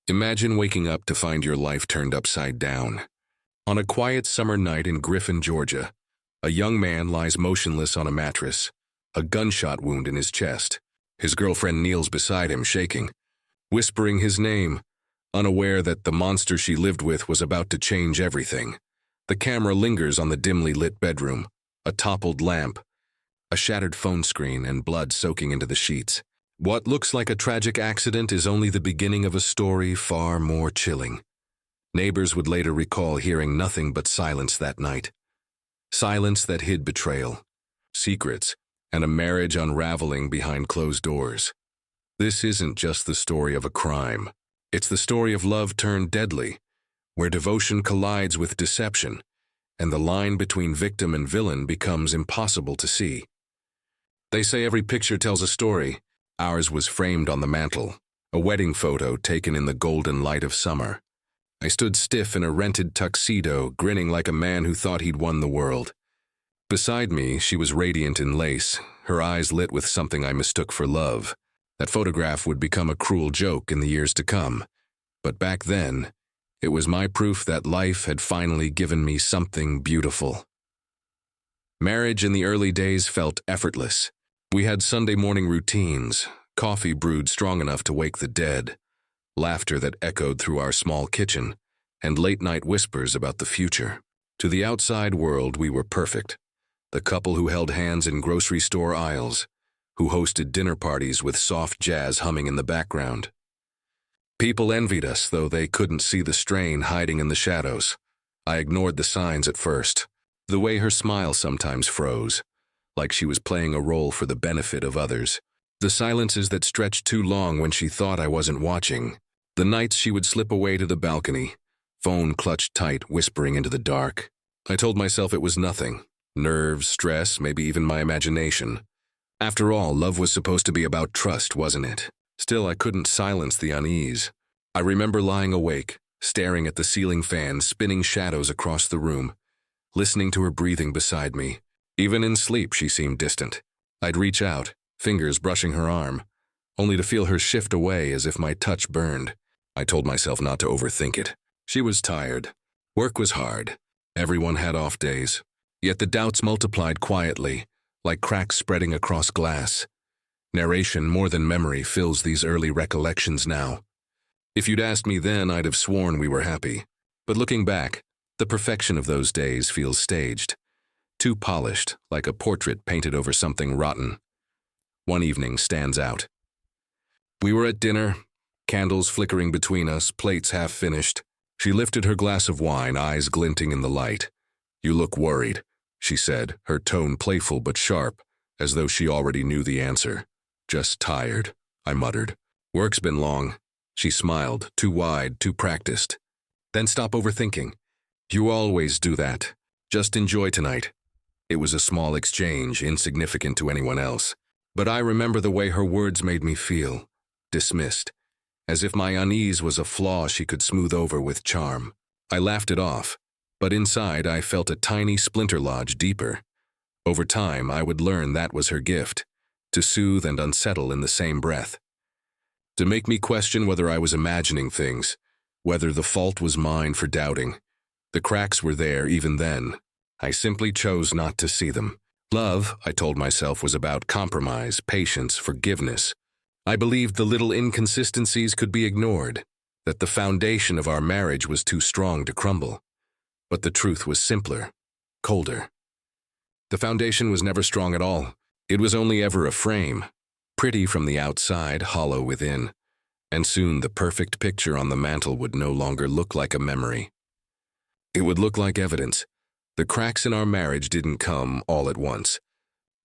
Imagine waking up to find your life turned upside down. On a quiet summer night in Griffin, Georgia, a young man lies motionless on a mattress, a gunshot wound in his chest. His girlfriend kneels beside him, shaking, whispering his name, unaware that the monster she lived with was about to change everything. The camera lingers on the dimly lit bedroom, a toppled lamp, a shattered phone screen, and blood soaking into the sheets. What looks like a tragic accident is only the beginning of a story far more chilling. Neighbors would later recall hearing nothing but silence that night. Silence that hid betrayal, secrets, and a marriage unraveling behind closed doors. This isn't just the story of a crime. It's the story of love turned deadly, where devotion collides with deception, and the line between victim and villain becomes impossible to see. They say every picture tells a story. Ours was framed on the mantel, a wedding photo taken in the golden light of summer. I stood stiff in a rented tuxedo, grinning like a man who thought he'd won the world. Beside me, she was radiant in lace, her eyes lit with something I mistook for love. That photograph would become a cruel joke in the years to come. But back then, it was my proof that life had finally given me something beautiful. Marriage in the early days felt effortless. We had Sunday morning routines, coffee brewed strong enough to wake the dead, laughter that echoed through our small kitchen, and late-night whispers about the future. To the outside world, we were perfect. The couple who held hands in grocery store aisles, who hosted dinner parties with soft jazz humming in the background. People envied us, though they couldn't see the strain hiding in the shadows. I ignored the signs at first, the way her smile sometimes froze, like she was playing a role for the benefit of others. The silences that stretched too long when she thought I wasn't watching. The nights she would slip away to the balcony, phone clutched tight, whispering into the dark. I told myself it was nothing. Nerves, stress, maybe even my imagination. After all, love was supposed to be about trust, wasn't it? Still, I couldn't silence the unease. I remember lying awake, staring at the ceiling fan spinning shadows across the room, listening to her breathing beside me. Even in sleep, she seemed distant. I'd reach out, fingers brushing her arm, only to feel her shift away as if my touch burned. I told myself not to overthink it. She was tired. Work was hard. Everyone had off days. Yet the doubts multiplied quietly, like cracks spreading across glass. Narration more than memory fills these early recollections now. If you'd asked me then, I'd have sworn we were happy. But looking back, the perfection of those days feels staged. Too polished, like a portrait painted over something rotten. One evening stands out. We were at dinner, candles flickering between us, plates half finished. She lifted her glass of wine, eyes glinting in the light. "You look worried," she said, her tone playful but sharp, as though she already knew the answer. "Just tired," I muttered. "Work's been long." She smiled, too wide, too practiced. "Then stop overthinking. You always do that. Just enjoy tonight." It was a small exchange, insignificant to anyone else. But I remember the way her words made me feel. Dismissed. As if my unease was a flaw she could smooth over with charm. I laughed it off, but inside I felt a tiny splinter lodge deeper. Over time, I would learn that was her gift, to soothe and unsettle in the same breath. To make me question whether I was imagining things, whether the fault was mine for doubting. The cracks were there even then. I simply chose not to see them. Love, I told myself, was about compromise, patience, forgiveness. I believed the little inconsistencies could be ignored, that the foundation of our marriage was too strong to crumble. But the truth was simpler, colder. The foundation was never strong at all. It was only ever a frame, pretty from the outside, hollow within. And soon the perfect picture on the mantel would no longer look like a memory. It would look like evidence. The cracks in our marriage didn't come all at once.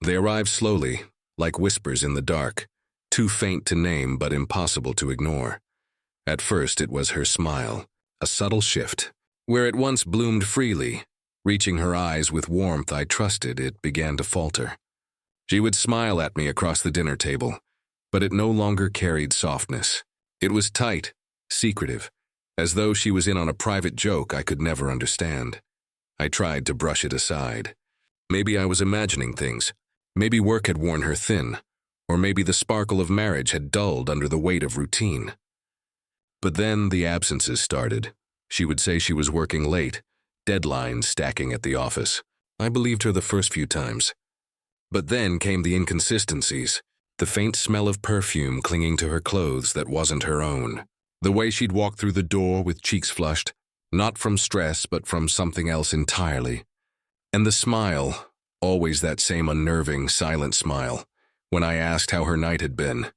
They arrived slowly, like whispers in the dark, too faint to name but impossible to ignore. At first it was her smile, a subtle shift. Where it once bloomed freely, reaching her eyes with warmth I trusted, it began to falter. She would smile at me across the dinner table, but it no longer carried softness. It was tight, secretive, as though she was in on a private joke I could never understand. I tried to brush it aside. Maybe I was imagining things. Maybe work had worn her thin. Or maybe the sparkle of marriage had dulled under the weight of routine. But then the absences started. She would say she was working late, deadlines stacking at the office. I believed her the first few times. But then came the inconsistencies, the faint smell of perfume clinging to her clothes that wasn't her own. The way she'd walk through the door with cheeks flushed, not from stress but from something else entirely. And the smile, always that same unnerving, silent smile, when I asked how her night had been.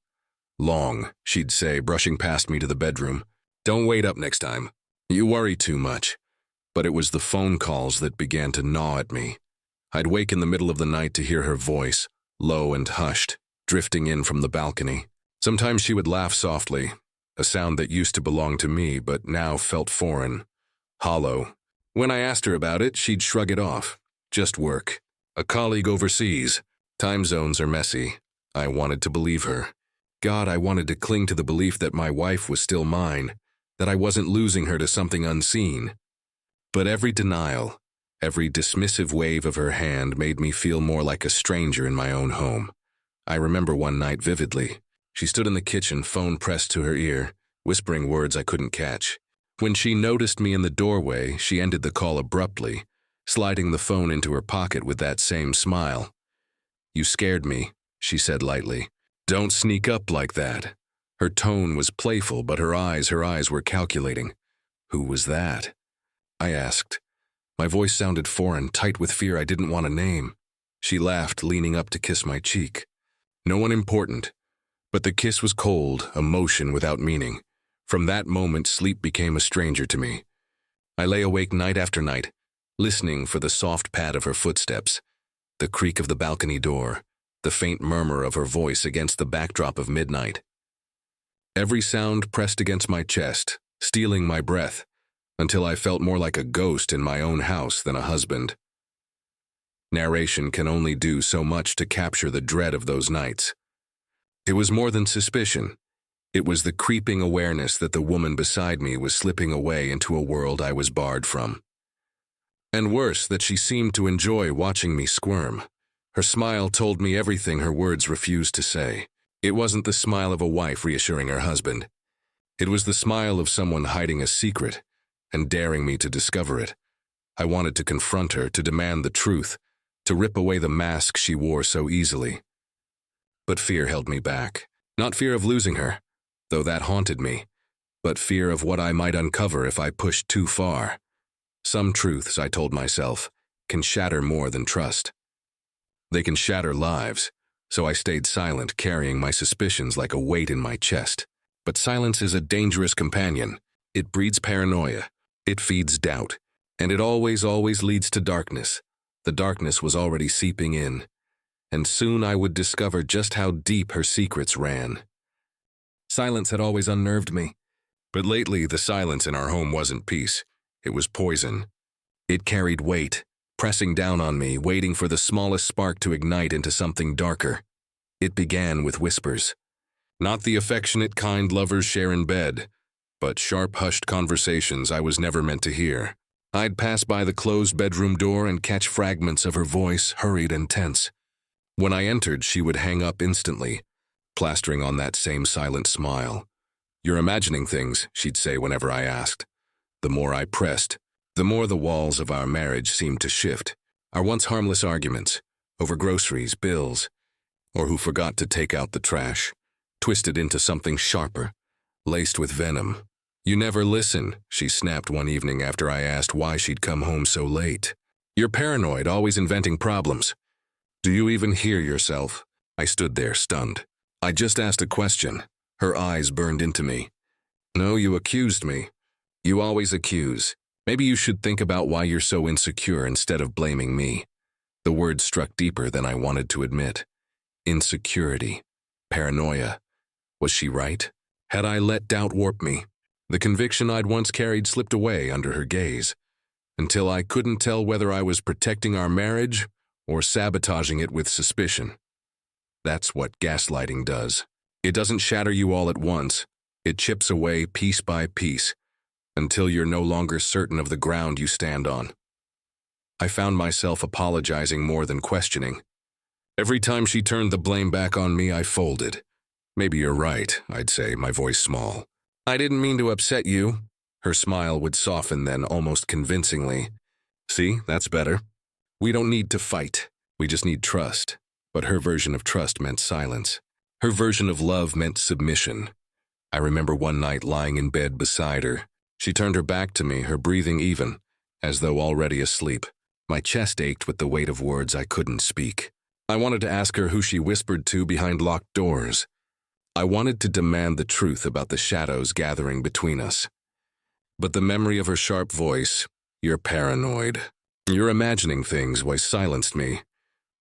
Long, she'd say, brushing past me to the bedroom. Don't wait up next time. You worry too much. But it was the phone calls that began to gnaw at me. I'd wake in the middle of the night to hear her voice, low and hushed, drifting in from the balcony. Sometimes she would laugh softly, a sound that used to belong to me but now felt foreign, hollow. When I asked her about it, she'd shrug it off. Just work. A colleague overseas. Time zones are messy. I wanted to believe her. God, I wanted to cling to the belief that my wife was still mine, that I wasn't losing her to something unseen. But every denial, every dismissive wave of her hand made me feel more like a stranger in my own home. I remember one night vividly. She stood in the kitchen, phone pressed to her ear, whispering words I couldn't catch. When she noticed me in the doorway, she ended the call abruptly, sliding the phone into her pocket with that same smile. You scared me, she said lightly. Don't sneak up like that. Her tone was playful, but her eyes were calculating. Who was that? I asked. My voice sounded foreign, tight with fear I didn't want to name. She laughed, leaning up to kiss my cheek. No one important. But the kiss was cold, a motion without meaning. From that moment, sleep became a stranger to me. I lay awake night after night, listening for the soft pad of her footsteps, the creak of the balcony door, the faint murmur of her voice against the backdrop of midnight. Every sound pressed against my chest, stealing my breath, until I felt more like a ghost in my own house than a husband. Narration can only do so much to capture the dread of those nights. It was more than suspicion. It was the creeping awareness that the woman beside me was slipping away into a world I was barred from. And worse, that she seemed to enjoy watching me squirm. Her smile told me everything her words refused to say. It wasn't the smile of a wife reassuring her husband. It was the smile of someone hiding a secret and daring me to discover it. I wanted to confront her, to demand the truth, to rip away the mask she wore so easily. But fear held me back. Not fear of losing her, though that haunted me, but fear of what I might uncover if I pushed too far. Some truths, I told myself, can shatter more than trust. They can shatter lives, so I stayed silent, carrying my suspicions like a weight in my chest. But silence is a dangerous companion. It breeds paranoia, it feeds doubt, and it always leads to darkness. The darkness was already seeping in, and soon I would discover just how deep her secrets ran. Silence had always unnerved me, but lately the silence in our home wasn't peace. It was poison. It carried weight, pressing down on me, waiting for the smallest spark to ignite into something darker. It began with whispers. Not the affectionate kind lovers share in bed, but sharp, hushed conversations I was never meant to hear. I'd pass by the closed bedroom door and catch fragments of her voice, hurried and tense. When I entered, she would hang up instantly, plastering on that same silent smile. You're imagining things, she'd say whenever I asked. The more I pressed, the more the walls of our marriage seemed to shift. Our once harmless arguments, over groceries, bills, or who forgot to take out the trash, twisted into something sharper, laced with venom. You never listen, she snapped one evening after I asked why she'd come home so late. You're paranoid, always inventing problems. Do you even hear yourself? I stood there, stunned. I just asked a question. Her eyes burned into me. No, you accused me. You always accuse. Maybe you should think about why you're so insecure instead of blaming me. The word struck deeper than I wanted to admit. Insecurity. Paranoia. Was she right? Had I let doubt warp me? The conviction I'd once carried slipped away under her gaze, until I couldn't tell whether I was protecting our marriage or sabotaging it with suspicion. That's what gaslighting does. It doesn't shatter you all at once. It chips away piece by piece, until you're no longer certain of the ground you stand on. I found myself apologizing more than questioning. Every time she turned the blame back on me, I folded. Maybe you're right, I'd say, my voice small. I didn't mean to upset you. Her smile would soften then, almost convincingly. See, that's better. We don't need to fight. We just need trust. But her version of trust meant silence. Her version of love meant submission. I remember one night lying in bed beside her. She turned her back to me, her breathing even, as though already asleep. My chest ached with the weight of words I couldn't speak. I wanted to ask her who she whispered to behind locked doors. I wanted to demand the truth about the shadows gathering between us. But the memory of her sharp voice, "You're paranoid. You're imagining things," silenced me.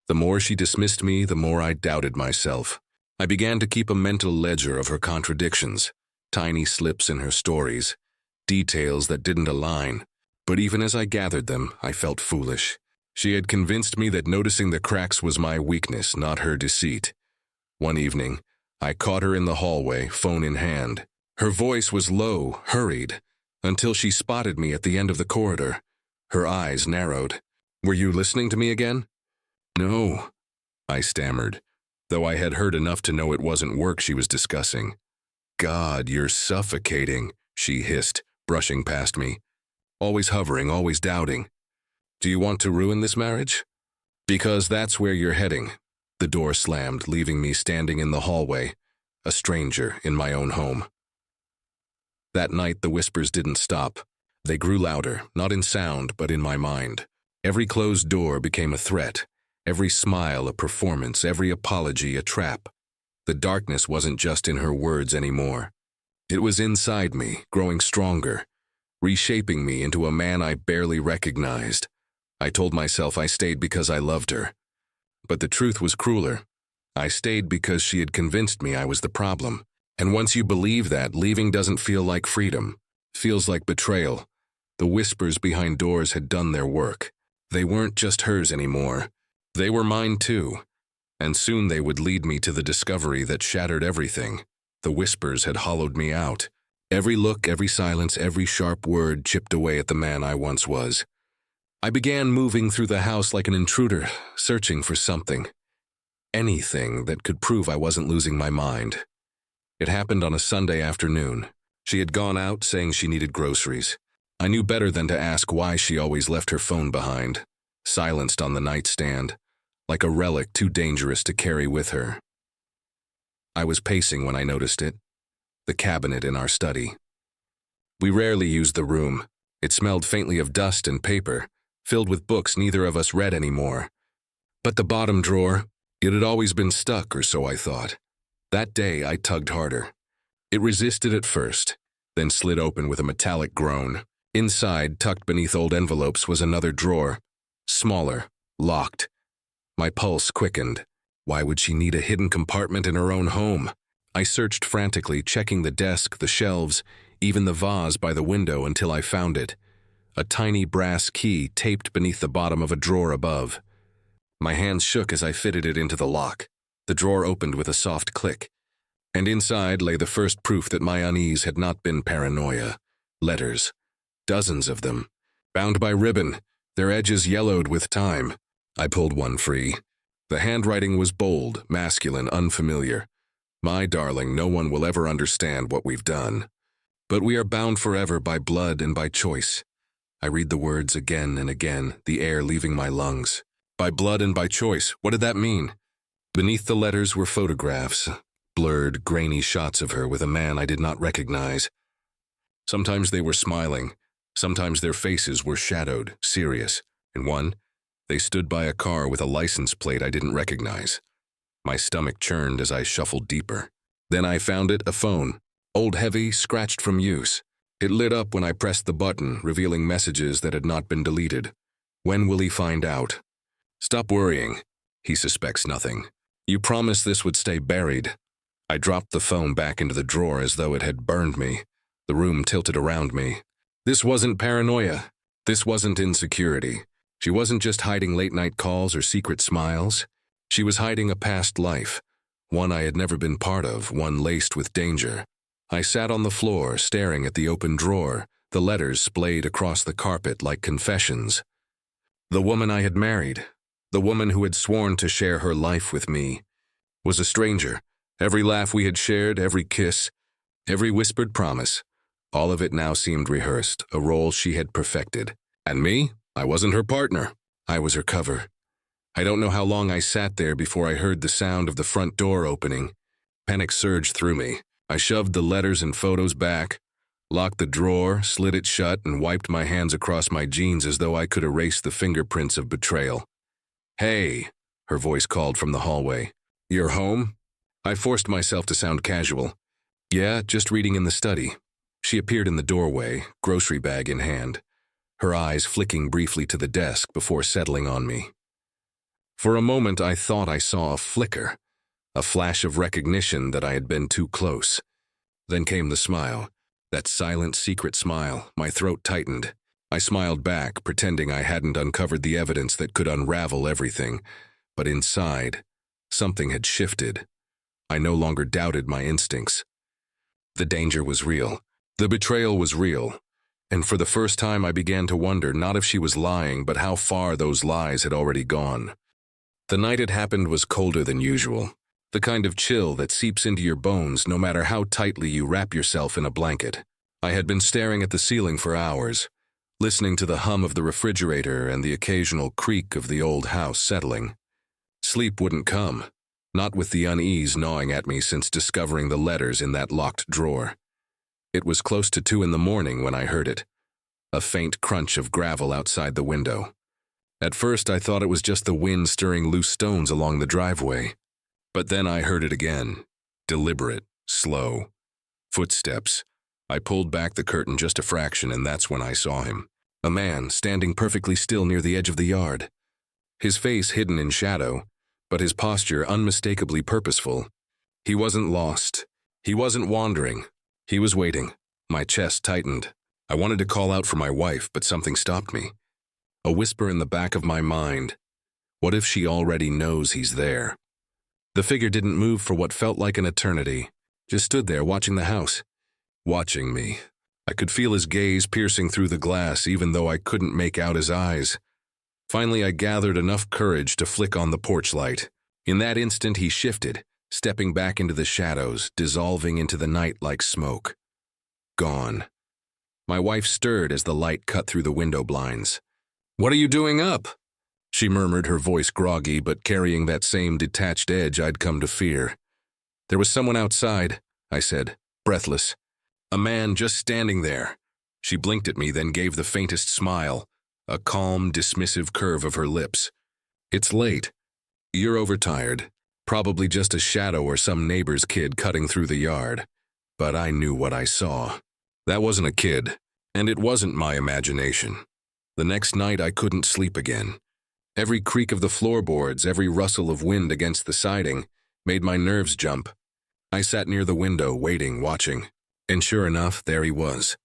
The more she dismissed me, the more I doubted myself. I began to keep a mental ledger of her contradictions, tiny slips in her stories, details that didn't align. But even as I gathered them, I felt foolish. She had convinced me that noticing the cracks was my weakness, not her deceit. One evening, I caught her in the hallway, phone in hand. Her voice was low, hurried, until she spotted me at the end of the corridor. Her eyes narrowed. "Were you listening to me again?" "No," I stammered, though I had heard enough to know it wasn't work she was discussing. "God, you're suffocating," she hissed, brushing past me. "Always hovering, always doubting. Do you want to ruin this marriage? Because that's where you're heading." The door slammed, leaving me standing in the hallway, a stranger in my own home. That night, the whispers didn't stop. They grew louder, not in sound, but in my mind. Every closed door became a threat. Every smile a performance, every apology a trap. The darkness wasn't just in her words anymore. It was inside me, growing stronger, reshaping me into a man I barely recognized. I told myself I stayed because I loved her. But the truth was crueler. I stayed because she had convinced me I was the problem. And once you believe that, leaving doesn't feel like freedom. It feels like betrayal. The whispers behind doors had done their work. They weren't just hers anymore. They were mine too. And soon they would lead me to the discovery that shattered everything. The whispers had hollowed me out. Every look, every silence, every sharp word chipped away at the man I once was. I began moving through the house like an intruder, searching for something. Anything that could prove I wasn't losing my mind. It happened on a Sunday afternoon. She had gone out saying she needed groceries. I knew better than to ask why she always left her phone behind, silenced on the nightstand, like a relic too dangerous to carry with her. I was pacing when I noticed it, the cabinet in our study. We rarely used the room. It smelled faintly of dust and paper, filled with books neither of us read anymore. But the bottom drawer, it had always been stuck, or so I thought. That day, I tugged harder. It resisted at first, then slid open with a metallic groan. Inside, tucked beneath old envelopes, was another drawer, smaller, locked. My pulse quickened. Why would she need a hidden compartment in her own home? I searched frantically, checking the desk, the shelves, even the vase by the window until I found it. A tiny brass key taped beneath the bottom of a drawer above. My hands shook as I fitted it into the lock. The drawer opened with a soft click, and inside lay the first proof that my unease had not been paranoia. Letters. Dozens of them. Bound by ribbon, their edges yellowed with time. I pulled one free. The handwriting was bold, masculine, unfamiliar. "My darling, no one will ever understand what we've done. But we are bound forever by blood and by choice." I read the words again and again, the air leaving my lungs. By blood and by choice, what did that mean? Beneath the letters were photographs, blurred, grainy shots of her with a man I did not recognize. Sometimes they were smiling. Sometimes their faces were shadowed, serious. In one, they stood by a car with a license plate I didn't recognize. My stomach churned as I shuffled deeper. Then I found it, a phone. Old, heavy, scratched from use. It lit up when I pressed the button, revealing messages that had not been deleted. When will he find out? "Stop worrying. He suspects nothing. You promised this would stay buried." I dropped the phone back into the drawer as though it had burned me. The room tilted around me. This wasn't paranoia. This wasn't insecurity. She wasn't just hiding late-night calls or secret smiles. She was hiding a past life, one I had never been part of, one laced with danger. I sat on the floor, staring at the open drawer, the letters splayed across the carpet like confessions. The woman I had married, the woman who had sworn to share her life with me, was a stranger. Every laugh we had shared, every kiss, Every whispered promise, all of it now seemed rehearsed, a role she had perfected. And me? I wasn't her partner. I was her cover. I don't know how long I sat there before I heard the sound of the front door opening. Panic surged through me. I shoved the letters and photos back, locked the drawer, slid it shut, and wiped my hands across my jeans as though I could erase the fingerprints of betrayal. "Hey," her voice called from the hallway. "You're home?" I forced myself to sound casual. "Yeah, just reading in the study." She appeared in the doorway, grocery bag in hand, her eyes flicking briefly to the desk before settling on me. For a moment I thought I saw a flicker, a flash of recognition that I had been too close. Then came the smile, that silent, secret smile. My throat tightened. I smiled back, pretending I hadn't uncovered the evidence that could unravel everything. But inside, something had shifted. I no longer doubted my instincts. The danger was real. The betrayal was real. And for the first time I began to wonder not if she was lying, but how far those lies had already gone. The night it happened was colder than usual. The kind of chill that seeps into your bones no matter how tightly you wrap yourself in a blanket. I had been staring at the ceiling for hours, listening to the hum of the refrigerator and the occasional creak of the old house settling. Sleep wouldn't come, not with the unease gnawing at me since discovering the letters in that locked drawer. It was close to 2 a.m. when I heard it, a faint crunch of gravel outside the window. At first I thought it was just the wind stirring loose stones along the driveway. But then I heard it again, deliberate, slow. Footsteps. I pulled back the curtain just a fraction, and that's when I saw him. A man standing perfectly still near the edge of the yard. His face hidden in shadow, but his posture unmistakably purposeful. He wasn't lost. He wasn't wandering. He was waiting. My chest tightened. I wanted to call out for my wife, but something stopped me. A whisper in the back of my mind. What if she already knows he's there? The figure didn't move for what felt like an eternity, just stood there watching the house. Watching me. I could feel his gaze piercing through the glass even though I couldn't make out his eyes. Finally, I gathered enough courage to flick on the porch light. In that instant, he shifted, stepping back into the shadows, dissolving into the night like smoke. Gone. My wife stirred as the light cut through the window blinds. "What are you doing up?" she murmured, her voice groggy but carrying that same detached edge I'd come to fear. "There was someone outside," I said, breathless. "A man just standing there." She blinked at me, then gave the faintest smile, a calm, dismissive curve of her lips. "It's late. You're overtired. Probably just a shadow or some neighbor's kid cutting through the yard." But I knew what I saw. That wasn't a kid, and it wasn't my imagination. The next night I couldn't sleep again. Every creak of the floorboards, every rustle of wind against the siding, made my nerves jump. I sat near the window, waiting, watching. And sure enough, there he was.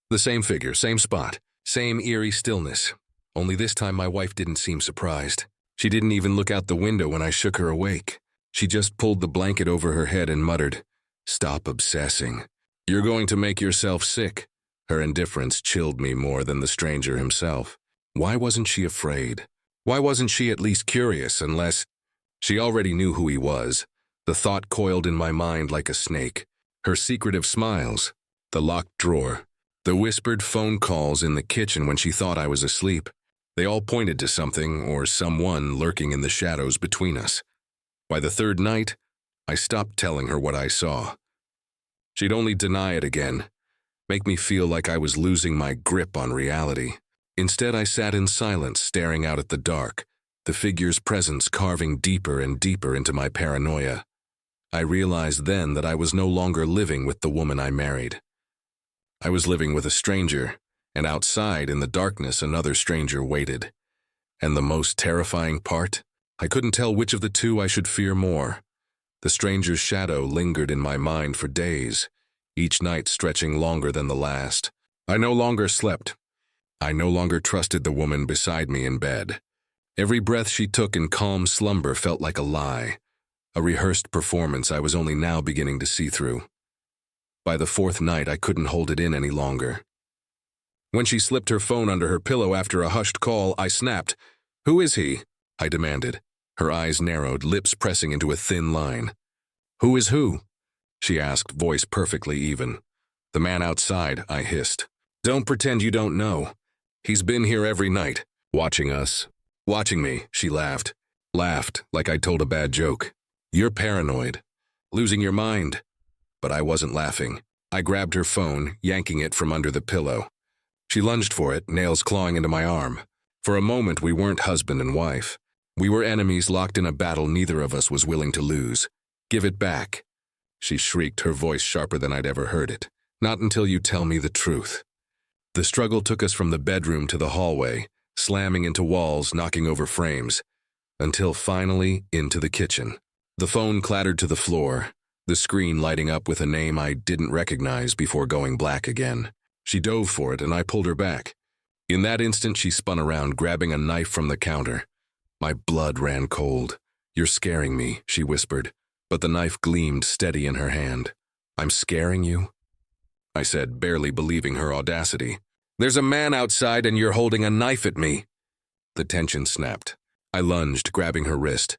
The same figure, same spot, same eerie stillness. Only this time my wife didn't seem surprised. She didn't even look out the window when I shook her awake. She just pulled the blanket over her head and muttered, "Stop obsessing. You're going to make yourself sick." Her indifference chilled me more than the stranger himself. Why wasn't she afraid? Why wasn't she at least curious, unless she already knew who he was? The thought coiled in my mind like a snake. Her secretive smiles, the locked drawer, the whispered phone calls in the kitchen when she thought I was asleep. They all pointed to something or someone lurking in the shadows between us. By the third night, I stopped telling her what I saw. She'd only deny it again, make me feel like I was losing my grip on reality. Instead, I sat in silence, staring out at the dark, the figure's presence carving deeper and deeper into my paranoia. I realized then that I was no longer living with the woman I married. I was living with a stranger, and outside in the darkness another stranger waited. And the most terrifying part? I couldn't tell which of the two I should fear more. The stranger's shadow lingered in my mind for days, each night stretching longer than the last. I no longer slept. I no longer trusted the woman beside me in bed. Every breath she took in calm slumber felt like a lie, a rehearsed performance I was only now beginning to see through. By the fourth night, I couldn't hold it in any longer. When she slipped her phone under her pillow after a hushed call, I snapped. "Who is he?" I demanded. Her eyes narrowed, lips pressing into a thin line. "Who is who?" she asked, voice perfectly even. "The man outside," I hissed. "Don't pretend you don't know. He's been here every night, watching us. Watching me," she laughed. Laughed like I'd told a bad joke. "You're paranoid. Losing your mind." But I wasn't laughing. I grabbed her phone, yanking it from under the pillow. She lunged for it, nails clawing into my arm. For a moment, we weren't husband and wife. We were enemies locked in a battle neither of us was willing to lose. "Give it back," she shrieked, her voice sharper than I'd ever heard it. "Not until you tell me the truth." The struggle took us from the bedroom to the hallway, slamming into walls, knocking over frames, until finally into the kitchen. The phone clattered to the floor, the screen lighting up with a name I didn't recognize before going black again. She dove for it and I pulled her back. In that instant, she spun around, grabbing a knife from the counter. My blood ran cold. "You're scaring me," she whispered, but the knife gleamed steady in her hand. "I'm scaring you?" I said, barely believing her audacity. "There's a man outside and you're holding a knife at me." The tension snapped. I lunged, grabbing her wrist.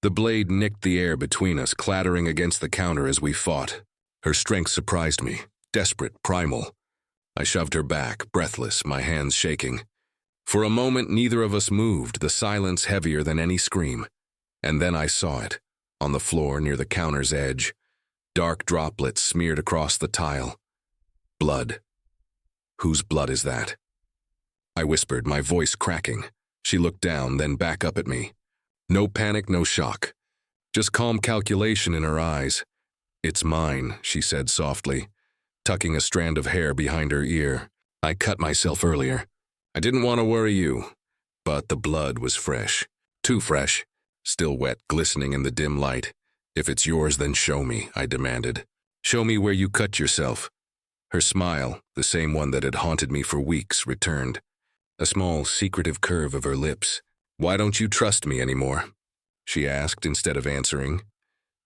The blade nicked the air between us, clattering against the counter as we fought. Her strength surprised me, desperate, primal. I shoved her back, breathless, my hands shaking. For a moment, neither of us moved, the silence heavier than any scream. And then I saw it, on the floor near the counter's edge. Dark droplets smeared across the tile. Blood. "Whose blood is that?" I whispered, my voice cracking. She looked down, then back up at me. No panic, no shock. Just calm calculation in her eyes. "It's mine," she said softly, tucking a strand of hair behind her ear. "I cut myself earlier. I didn't want to worry you, but the blood was fresh. Too fresh. Still wet, glistening in the dim light. If it's yours, then show me," I demanded. "Show me where you cut yourself." Her smile, the same one that had haunted me for weeks, returned. A small, secretive curve of her lips. "Why don't you trust me anymore?" she asked instead of answering.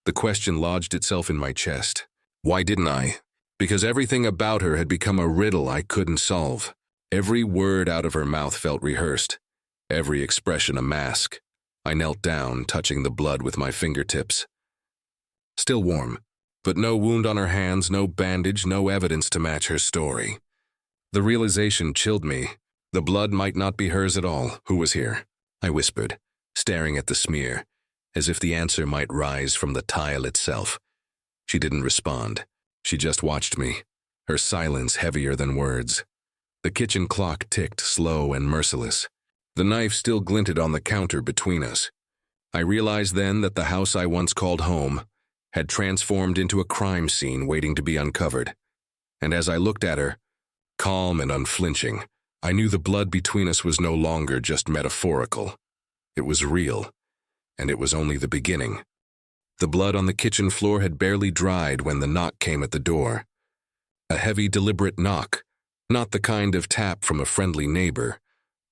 The question lodged itself in my chest. Why didn't I? Because everything about her had become a riddle I couldn't solve. Every word out of her mouth felt rehearsed. Every expression a mask. I knelt down, touching the blood with my fingertips. Still warm, but no wound on her hands, no bandage, no evidence to match her story. The realization chilled me. The blood might not be hers at all. "Who was here?" I whispered, staring at the smear, as if the answer might rise from the tile itself. She didn't respond. She just watched me, her silence heavier than words. The kitchen clock ticked, slow and merciless. The knife still glinted on the counter between us. I realized then that the house I once called home had transformed into a crime scene waiting to be uncovered. And as I looked at her, calm and unflinching, I knew the blood between us was no longer just metaphorical. It was real, and it was only the beginning. The blood on the kitchen floor had barely dried when the knock came at the door. A heavy, deliberate knock, not the kind of tap from a friendly neighbor,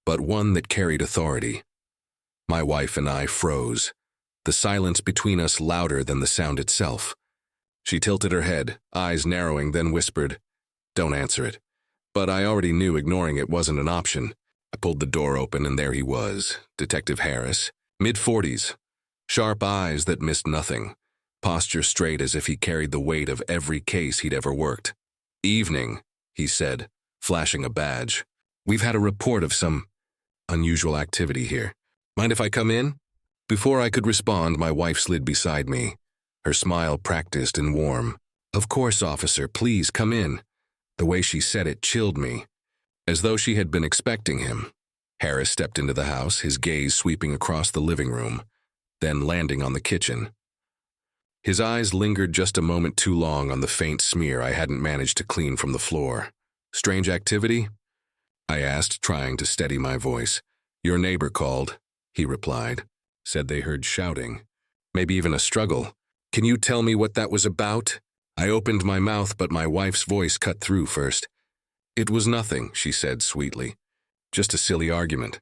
but one that carried authority. My wife and I froze, the silence between us louder than the sound itself. She tilted her head, eyes narrowing, then whispered, "Don't answer it." But I already knew ignoring it wasn't an option. I pulled the door open and there he was, Detective Harris, mid-40s, sharp eyes that missed nothing, posture straight as if he carried the weight of every case he'd ever worked. "Evening," he said, flashing a badge. "We've had a report of some unusual activity here. Mind if I come in?" Before I could respond, my wife slid beside me, her smile practiced and warm. "Of course, officer, please come in." The way she said it chilled me, as though she had been expecting him. Harris stepped into the house, his gaze sweeping across the living room, then landing on the kitchen. His eyes lingered just a moment too long on the faint smear I hadn't managed to clean from the floor. "Strange activity?" I asked, trying to steady my voice. "Your neighbor called," he replied. "Said they heard shouting. Maybe even a struggle. Can you tell me what that was about?" I opened my mouth, but my wife's voice cut through first. "It was nothing," she said sweetly. "Just a silly argument.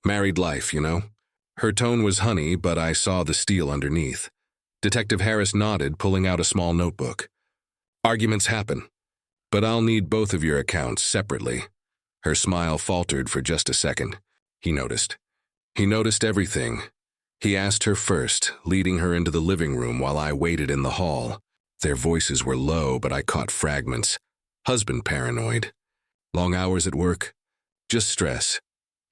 Married life, you know." Her tone was honey, but I saw the steel underneath. Detective Harris nodded, pulling out a small notebook. "Arguments happen, but I'll need both of your accounts separately." Her smile faltered for just a second. He noticed. He noticed everything. He asked her first, leading her into the living room while I waited in the hall. Their voices were low, but I caught fragments. Husband paranoid. Long hours at work. Just stress.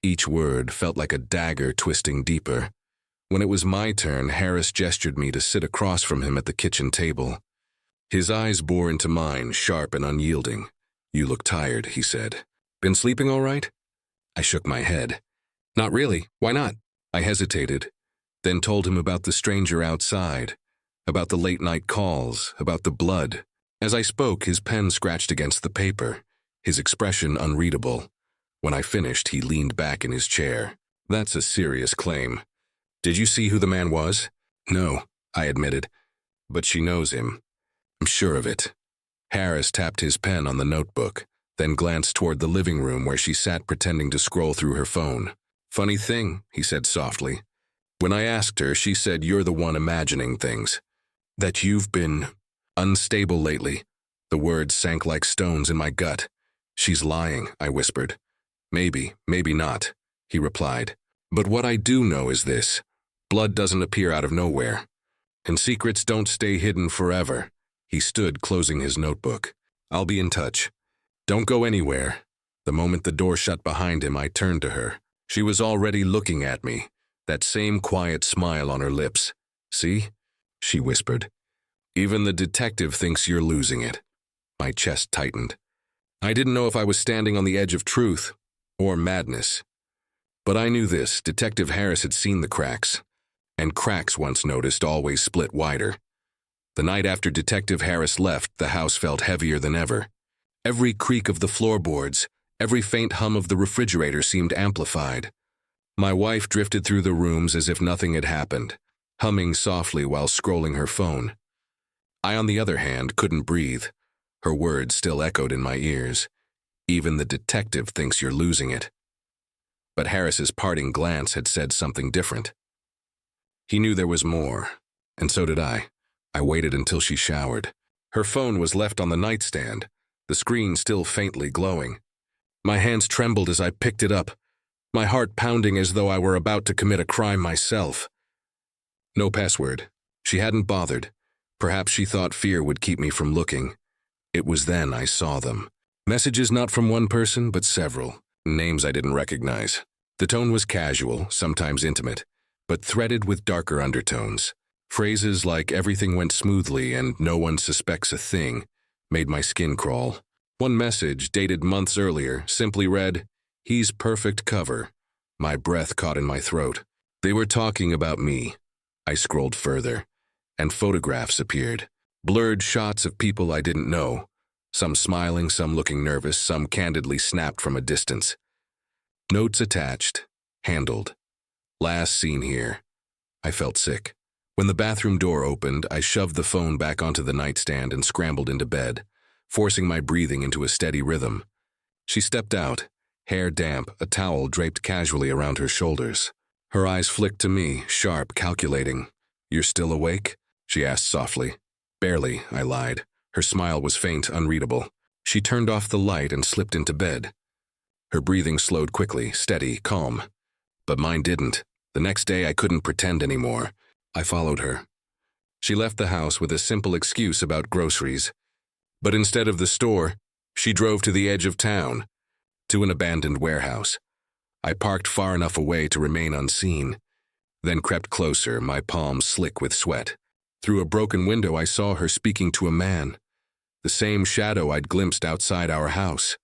Each word felt like a dagger twisting deeper. When it was my turn, Harris gestured me to sit across from him at the kitchen table. His eyes bore into mine, sharp and unyielding. "You look tired," he said. "Been sleeping all right?" I shook my head. "Not really. Why not?" I hesitated, then told him about the stranger outside, about the late-night calls, about the blood. As I spoke, his pen scratched against the paper, his expression unreadable. When I finished, he leaned back in his chair. "That's a serious claim. Did you see who the man was?" "No," I admitted. "But she knows him." "I'm sure of it." Harris tapped his pen on the notebook, then glanced toward the living room where she sat pretending to scroll through her phone. "Funny thing," he said softly. "When I asked her, she said you're the one imagining things. That you've been unstable lately." The words sank like stones in my gut. "She's lying," I whispered. "Maybe, maybe not," he replied. "But what I do know is this. Blood doesn't appear out of nowhere. And secrets don't stay hidden forever." He stood, closing his notebook. "I'll be in touch. Don't go anywhere." The moment the door shut behind him, I turned to her. She was already looking at me, that same quiet smile on her lips. "See?" she whispered. "Even the detective thinks you're losing it." My chest tightened. I didn't know if I was standing on the edge of truth or madness. But I knew this: Detective Harris had seen the cracks. And cracks, once noticed, always split wider. The night after Detective Harris left, the house felt heavier than ever. Every creak of the floorboards, every faint hum of the refrigerator seemed amplified. My wife drifted through the rooms as if nothing had happened, humming softly while scrolling her phone. I, on the other hand, couldn't breathe. Her words still echoed in my ears. "Even the detective thinks you're losing it." But Harris's parting glance had said something different. He knew there was more, and so did I. I waited until she showered. Her phone was left on the nightstand, the screen still faintly glowing. My hands trembled as I picked it up, my heart pounding as though I were about to commit a crime myself. No password. She hadn't bothered. Perhaps she thought fear would keep me from looking. It was then I saw them. Messages not from one person, but several. Names I didn't recognize. The tone was casual, sometimes intimate, but threaded with darker undertones. Phrases like "everything went smoothly" and "no one suspects a thing" made my skin crawl. One message, dated months earlier, simply read, "He's perfect cover." My breath caught in my throat. They were talking about me. I scrolled further, and photographs appeared. Blurred shots of people I didn't know. Some smiling, some looking nervous, some candidly snapped from a distance. Notes attached. Handled. Last seen here. I felt sick. When the bathroom door opened, I shoved the phone back onto the nightstand and scrambled into bed, forcing my breathing into a steady rhythm. She stepped out, hair damp, a towel draped casually around her shoulders. Her eyes flicked to me, sharp, calculating. "You're still awake?" she asked softly. "Barely," I lied. Her smile was faint, unreadable. She turned off the light and slipped into bed. Her breathing slowed quickly, steady, calm. But mine didn't. The next day I couldn't pretend anymore. I followed her. She left the house with a simple excuse about groceries. But instead of the store, she drove to the edge of town, to an abandoned warehouse. I parked far enough away to remain unseen, then crept closer, my palms slick with sweat. Through a broken window I saw her speaking to a man, the same shadow I'd glimpsed outside our house.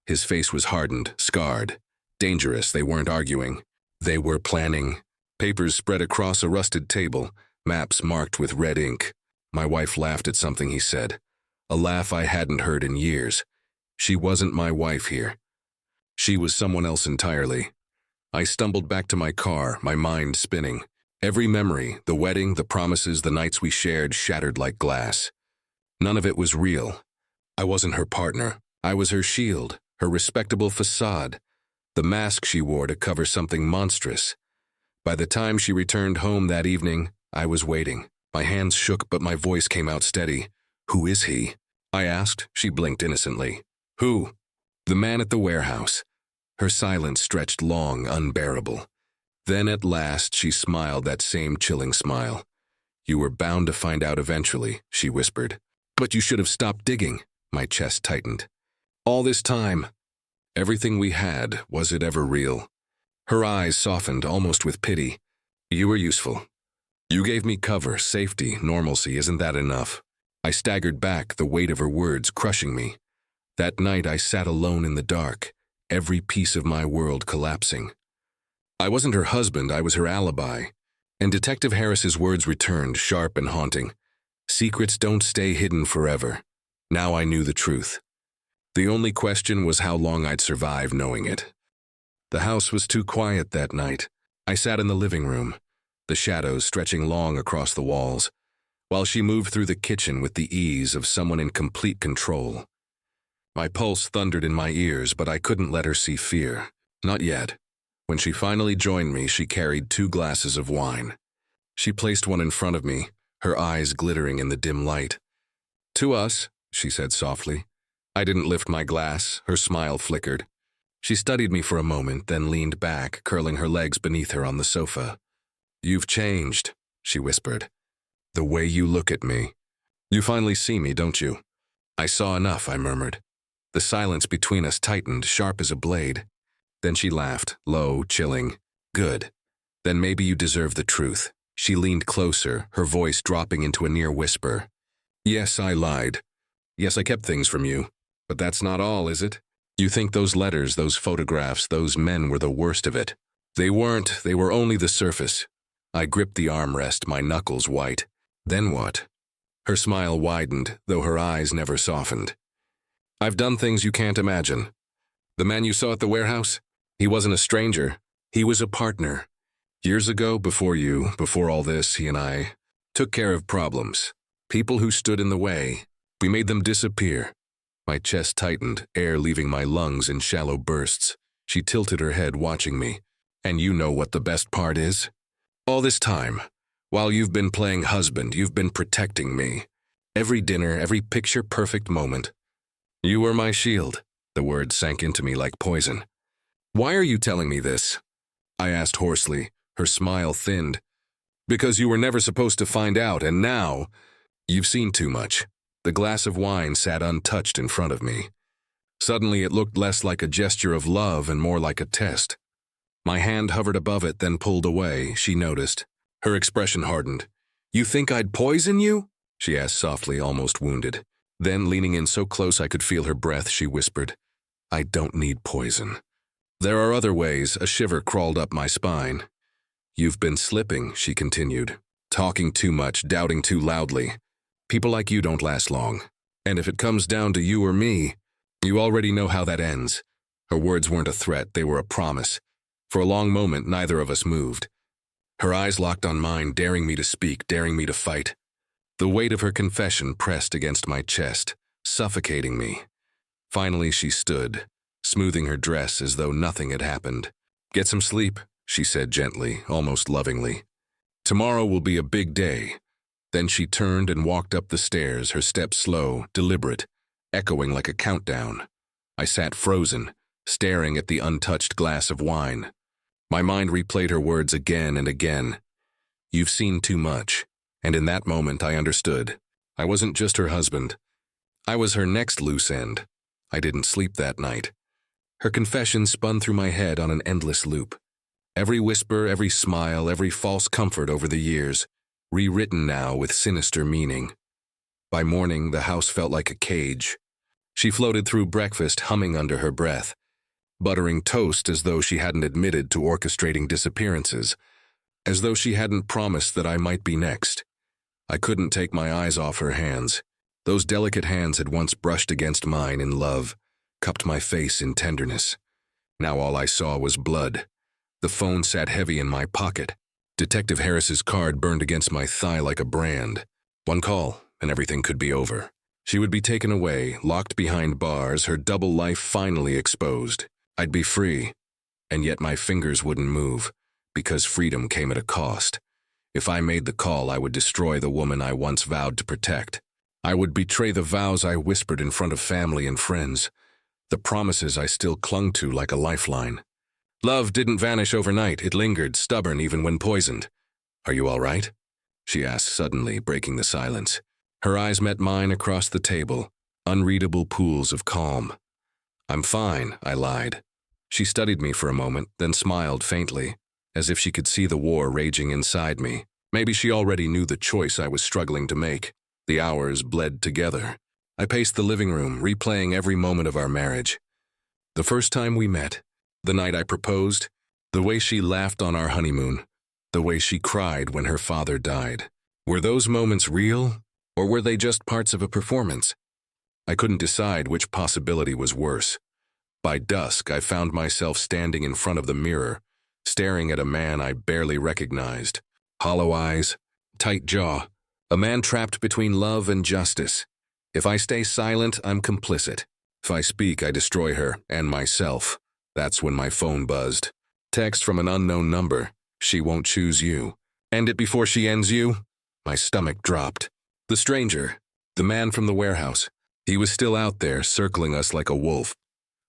His face was hardened, scarred. Dangerous, they weren't arguing. They were planning. Papers spread across a rusted table, maps marked with red ink. My wife laughed at something he said, a laugh I hadn't heard in years. She wasn't my wife here. She was someone else entirely. I stumbled back to my car, my mind spinning. Every memory, the wedding, the promises, the nights we shared, shattered like glass. None of it was real. I wasn't her partner. I was her shield, her respectable facade, the mask she wore to cover something monstrous. By the time she returned home that evening, I was waiting. My hands shook, but my voice came out steady. "Who is he?" I asked. She blinked innocently. "Who?" "The man at the warehouse." Her silence stretched long, unbearable. Then at last she smiled that same chilling smile. You were bound to find out eventually, she whispered. But you should have stopped digging. My chest tightened. All this time, everything we had, was it ever real? Her eyes softened almost with pity. You were useful. You gave me cover, safety, normalcy. Isn't that enough? I staggered back, the weight of her words crushing me. That night I sat alone in the dark, every piece of my world collapsing. I wasn't her husband, I was her alibi. And Detective Harris's words returned, sharp and haunting. Secrets don't stay hidden forever. Now I knew the truth. The only question was how long I'd survive knowing it. The house was too quiet that night. I sat in the living room, the shadows stretching long across the walls, while she moved through the kitchen with the ease of someone in complete control. My pulse thundered in my ears, but I couldn't let her see fear. Not yet. When she finally joined me, she carried 2 glasses of wine. She placed one in front of me, her eyes glittering in the dim light. To us, she said softly. I didn't lift my glass, her smile flickered. She studied me for a moment, then leaned back, curling her legs beneath her on the sofa. You've changed, she whispered. The way you look at me. You finally see me, don't you? I saw enough, I murmured. The silence between us tightened, sharp as a blade. Then she laughed, low, chilling. Good. Then maybe you deserve the truth. She leaned closer, her voice dropping into a near whisper. Yes, I lied. Yes, I kept things from you. But that's not all, is it? You think those letters, those photographs, those men were the worst of it. They weren't, they were only the surface. I gripped the armrest, my knuckles white. Then what? Her smile widened, though her eyes never softened. I've done things you can't imagine. The man you saw at the warehouse? He wasn't a stranger. He was a partner. Years ago, before all this, he and I took care of problems. People who stood in the way. We made them disappear. My chest tightened, air leaving my lungs in shallow bursts. She tilted her head, watching me. And you know what the best part is? All this time, while you've been playing husband, you've been protecting me. Every dinner, every picture-perfect moment. You were my shield. The words sank into me like poison. Why are you telling me this? I asked hoarsely, her smile thinned. Because you were never supposed to find out, and now, you've seen too much. The glass of wine sat untouched in front of me. Suddenly it looked less like a gesture of love and more like a test. My hand hovered above it, then pulled away, she noticed. Her expression hardened. You think I'd poison you? She asked softly, almost wounded. Then, leaning in so close I could feel her breath, she whispered, I don't need poison. There are other ways. A shiver crawled up my spine. You've been slipping, she continued. Talking too much, doubting too loudly. People like you don't last long. And if it comes down to you or me, you already know how that ends. Her words weren't a threat, they were a promise. For a long moment, neither of us moved. Her eyes locked on mine, daring me to speak, daring me to fight. The weight of her confession pressed against my chest, suffocating me. Finally, she stood, smoothing her dress as though nothing had happened. Get some sleep, she said gently, almost lovingly. Tomorrow will be a big day. Then she turned and walked up the stairs, her steps slow, deliberate, echoing like a countdown. I sat frozen, staring at the untouched glass of wine. My mind replayed her words again and again. You've seen too much. And in that moment I understood. I wasn't just her husband. I was her next loose end. I didn't sleep that night. Her confession spun through my head on an endless loop. Every whisper, every smile, every false comfort over the years, rewritten now with sinister meaning. By morning, the house felt like a cage. She floated through breakfast, humming under her breath, buttering toast as though she hadn't admitted to orchestrating disappearances, as though she hadn't promised that I might be next. I couldn't take my eyes off her hands. Those delicate hands had once brushed against mine in love, cupped my face in tenderness. Now all I saw was blood. The phone sat heavy in my pocket. Detective Harris's card burned against my thigh like a brand. One call, and everything could be over. She would be taken away, locked behind bars, her double life finally exposed. I'd be free, and yet my fingers wouldn't move, because freedom came at a cost. If I made the call, I would destroy the woman I once vowed to protect. I would betray the vows I whispered in front of family and friends, the promises I still clung to like a lifeline. Love didn't vanish overnight. It lingered, stubborn even when poisoned. Are you all right? she asked suddenly, breaking the silence. Her eyes met mine across the table, unreadable pools of calm. I'm fine, I lied. She studied me for a moment, then smiled faintly, as if she could see the war raging inside me. Maybe she already knew the choice I was struggling to make. The hours bled together. I paced the living room, replaying every moment of our marriage. The first time we met, the night I proposed, the way she laughed on our honeymoon, the way she cried when her father died. Were those moments real, or were they just parts of a performance? I couldn't decide which possibility was worse. By dusk, I found myself standing in front of the mirror, staring at a man I barely recognized. Hollow eyes, tight jaw, a man trapped between love and justice. If I stay silent, I'm complicit. If I speak, I destroy her and myself. That's when my phone buzzed. Text from an unknown number. She won't choose you. End it before she ends you? My stomach dropped. The stranger, the man from the warehouse. He was still out there, circling us like a wolf.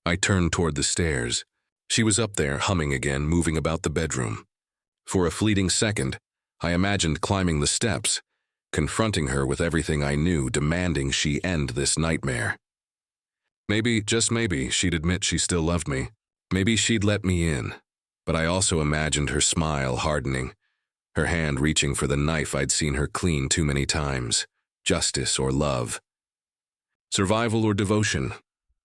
I turned toward the stairs. She was up there, humming again, moving about the bedroom. For a fleeting second, I imagined climbing the steps, confronting her with everything I knew, demanding she end this nightmare. Maybe, just maybe, she'd admit she still loved me. Maybe she'd let me in. But I also imagined her smile hardening, her hand reaching for the knife I'd seen her clean too many times. Justice or love. Survival or devotion.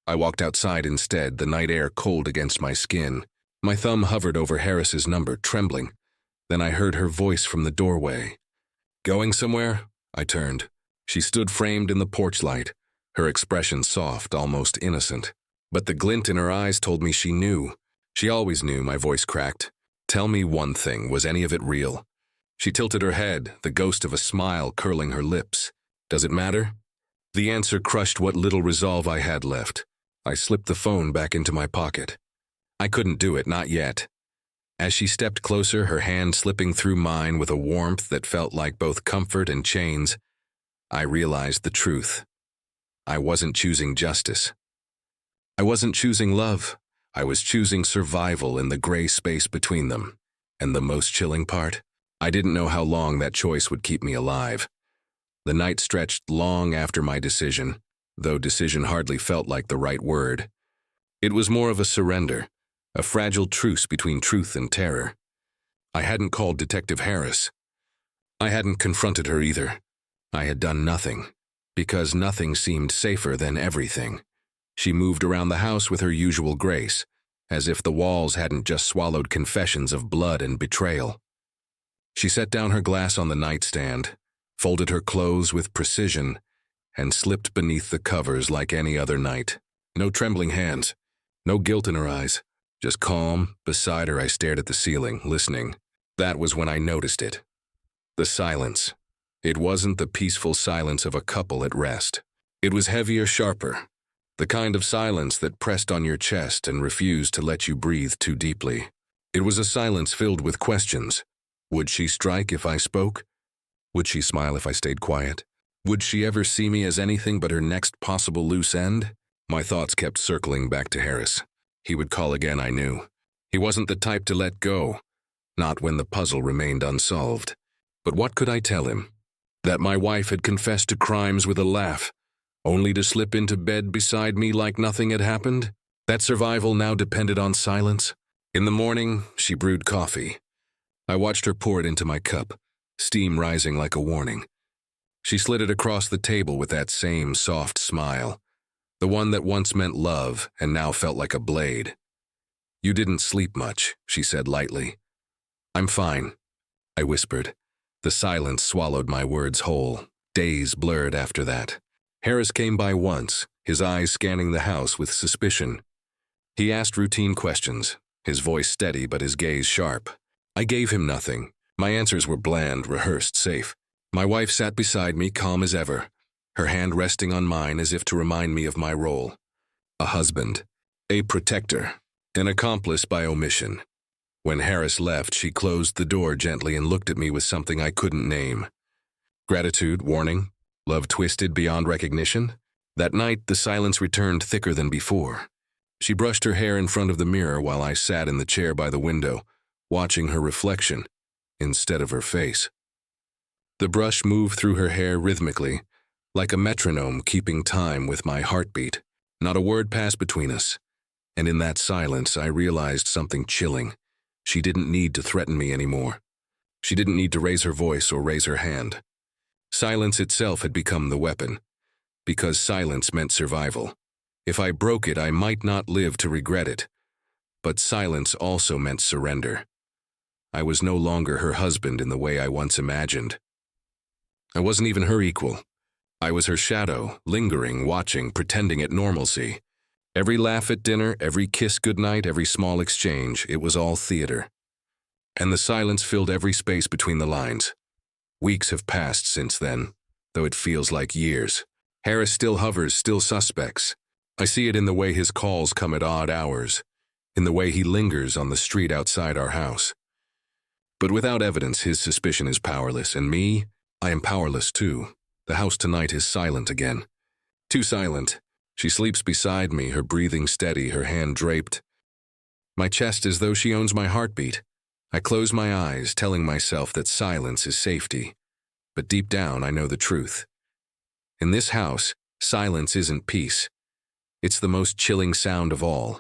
I walked outside instead, the night air cold against my skin. My thumb hovered over Harris's number, trembling. Then I heard her voice from the doorway. Going somewhere? I turned. She stood framed in the porch light, her expression soft, almost innocent. But the glint in her eyes told me she knew. She always knew, my voice cracked. Tell me one thing, was any of it real? She tilted her head, the ghost of a smile curling her lips. Does it matter? The answer crushed what little resolve I had left. I slipped the phone back into my pocket. I couldn't do it, not yet. As she stepped closer, her hand slipping through mine with a warmth that felt like both comfort and chains, I realized the truth. I wasn't choosing justice. I wasn't choosing love. I was choosing survival in the gray space between them. And the most chilling part? I didn't know how long that choice would keep me alive. The night stretched long after my decision, though decision hardly felt like the right word. It was more of a surrender, a fragile truce between truth and terror. I hadn't called Detective Harris. I hadn't confronted her either. I had done nothing, because nothing seemed safer than everything. She moved around the house with her usual grace, as if the walls hadn't just swallowed confessions of blood and betrayal. She set down her glass on the nightstand, folded her clothes with precision, and slipped beneath the covers like any other night. No trembling hands, no guilt in her eyes, just calm. Beside her, I stared at the ceiling, listening. That was when I noticed it. The silence. It wasn't the peaceful silence of a couple at rest. It was heavier, sharper, the kind of silence that pressed on your chest and refused to let you breathe too deeply. It was a silence filled with questions. Would she strike if I spoke? Would she smile if I stayed quiet? Would she ever see me as anything but her next possible loose end? My thoughts kept circling back to Harris. He would call again, I knew. He wasn't the type to let go, not when the puzzle remained unsolved. But what could I tell him? That my wife had confessed to crimes with a laugh, only to slip into bed beside me like nothing had happened? That survival now depended on silence? In the morning, she brewed coffee. I watched her pour it into my cup, steam rising like a warning. She slid it across the table with that same soft smile, the one that once meant love and now felt like a blade. You didn't sleep much, she said lightly. I'm fine, I whispered. The silence swallowed my words whole. Days blurred after that. Harris came by once, his eyes scanning the house with suspicion. He asked routine questions, his voice steady but his gaze sharp. I gave him nothing. My answers were bland, rehearsed, safe. My wife sat beside me, calm as ever, her hand resting on mine as if to remind me of my role. A husband, a protector, an accomplice by omission. When Harris left, she closed the door gently and looked at me with something I couldn't name. Gratitude, warning, love twisted beyond recognition? That night, the silence returned thicker than before. She brushed her hair in front of the mirror while I sat in the chair by the window, watching her reflection instead of her face. The brush moved through her hair rhythmically, like a metronome keeping time with my heartbeat. Not a word passed between us, and in that silence I realized something chilling. She didn't need to threaten me anymore. She didn't need to raise her voice or raise her hand. Silence itself had become the weapon, because silence meant survival. If I broke it, I might not live to regret it, but silence also meant surrender. I was no longer her husband in the way I once imagined. I wasn't even her equal. I was her shadow, lingering, watching, pretending at normalcy. Every laugh at dinner, every kiss goodnight, every small exchange, it was all theater. And the silence filled every space between the lines. Weeks have passed since then, though it feels like years. Harris still hovers, still suspects. I see it in the way his calls come at odd hours, in the way he lingers on the street outside our house. But without evidence, his suspicion is powerless, and me, I am powerless too. The house tonight is silent again. Too silent. She sleeps beside me, her breathing steady, her hand draped. My chest as though she owns my heartbeat. I close my eyes, telling myself that silence is safety. But deep down, I know the truth. In this house, silence isn't peace. It's the most chilling sound of all.